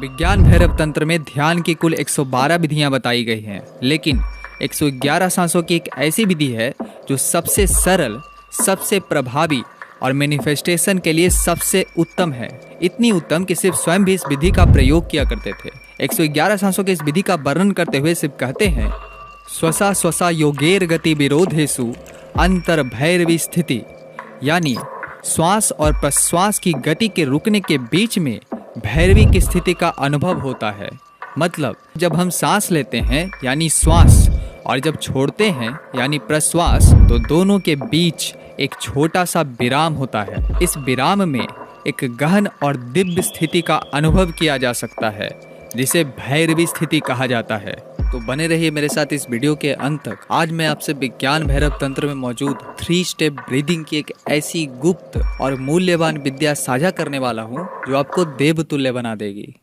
विज्ञान भैरव तंत्र में ध्यान की कुल 112 विधियां बताई गई हैं, लेकिन 111 सांसों की एक ऐसी विधि है जो सबसे सरल, सबसे प्रभावी और मैनिफेस्टेशन के लिए सबसे उत्तम है। इतनी उत्तम कि सिर्फ स्वयं भी इस विधि का प्रयोग किया करते थे। 111 सांसों के इस विधि का वर्णन करते हुए सिर्फ कहते हैं, स्वसा स्वसा योगेर गति विरोधेषु अंतर भैरवी स्थिति, यानी श्वास और प्रश्वास की गति के रुकने के बीच में भैरवी की स्थिति का अनुभव होता है। मतलब जब हम सांस लेते हैं यानी श्वास और जब छोड़ते हैं यानी प्रश्वास, तो दोनों के बीच एक छोटा सा विराम होता है। इस विराम में एक गहन और दिव्य स्थिति का अनुभव किया जा सकता है, जिसे भैरवी स्थिति कहा जाता है। तो बने रहिए मेरे साथ इस वीडियो के अंत तक। आज मैं आपसे विज्ञान भैरव तंत्र में मौजूद 3 स्टेप ब्रीदिंग की एक ऐसी गुप्त और मूल्यवान विद्या साझा करने वाला हूँ जो आपको देवतुल्य बना देगी।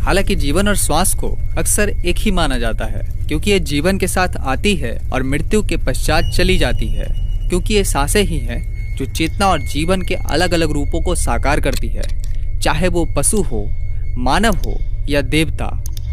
हालांकि जीवन और श्वास को अक्सर एक ही माना जाता है, क्योंकि ये जीवन के साथ आती है और मृत्यु के पश्चात चली जाती है, क्योंकि ये सांसें ही हैं जो चेतना और जीवन के अलग अलग रूपों को साकार करती है। चाहे वो पशु हो, मानव हो या देवता,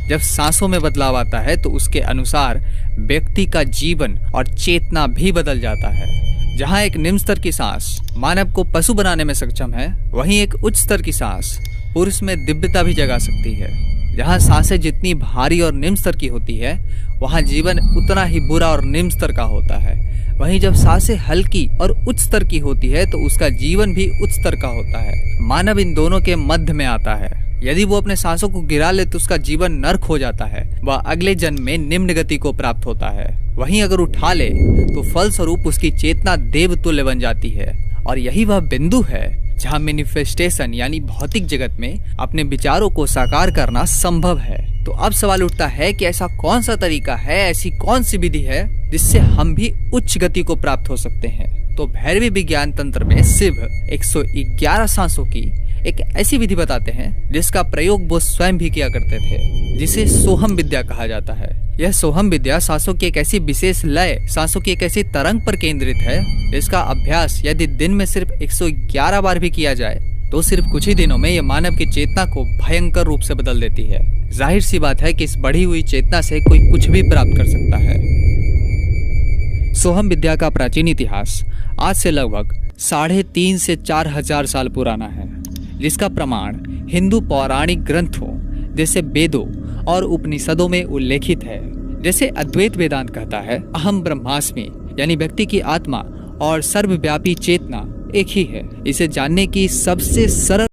जब सांसों में बदलाव आता है तो उसके अनुसार व्यक्ति का जीवन और चेतना भी बदल जाता है। जहाँ एक निम्न स्तर की सांस मानव को पशु बनाने में सक्षम है, वहीं एक उच्च स्तर की सांस पुरुष में दिव्यता भी जगा सकती है। जहाँ सांसें जितनी भारी और निम्न स्तर की होती है, वहाँ जीवन उतना ही बुरा और निम्न स्तर का होता है। वहीं जब सांसें हल्की और उच्च स्तर की होती है तो उसका जीवन भी उच्च स्तर का होता है। मानव इन दोनों के मध्य में आता है। यदि वो अपने सांसों को गिरा ले तो उसका जीवन नर्क हो जाता है। वह अगले जन्म में निम्न गति को प्राप्त होता है। वहीं अगर उठा ले तो फलस्वरूप उसकी चेतना देवतुल्य बन जाती है। और यही वह बिंदु है जहाँ मैनिफेस्टेशन यानी भौतिक जगत में अपने विचारों को साकार करना संभव है। तो अब सवाल उठता है कि ऐसा कौन सा तरीका है, ऐसी कौन सी विधि है जिससे हम भी उच्च गति को प्राप्त हो सकते हैं। तो भैरवी विज्ञान तंत्र में शिव 111 सांसों की एक ऐसी विधि बताते हैं जिसका प्रयोग वो स्वयं भी किया करते थे, जिसे सोहम विद्या कहा जाता है। यह सोहम विद्या सांसों की एक ऐसी विशेष लय, सांसों की एक ऐसी तरंग पर केंद्रित है जिसका अभ्यास यदि दिन में सिर्फ 111 बार भी किया जाए तो सिर्फ कुछ ही दिनों में यह मानव की चेतना को भयंकर रूप से बदल देती है। जाहिर सी बात है कि इस बढ़ी हुई चेतना से कोई कुछ भी प्राप्त कर सकता है। सोहम विद्या का प्राचीन इतिहास आज से लगभग 3.5 से 4 हजार साल पुराना है, जिसका प्रमाण हिंदू पौराणिक ग्रंथों जैसे वेदों और उपनिषदों में उल्लेखित है। जैसे अद्वैत वेदांत कहता है, अहम ब्रह्मास्मि, यानी व्यक्ति की आत्मा और सर्वव्यापी चेतना एक ही है। इसे जानने की सबसे सरल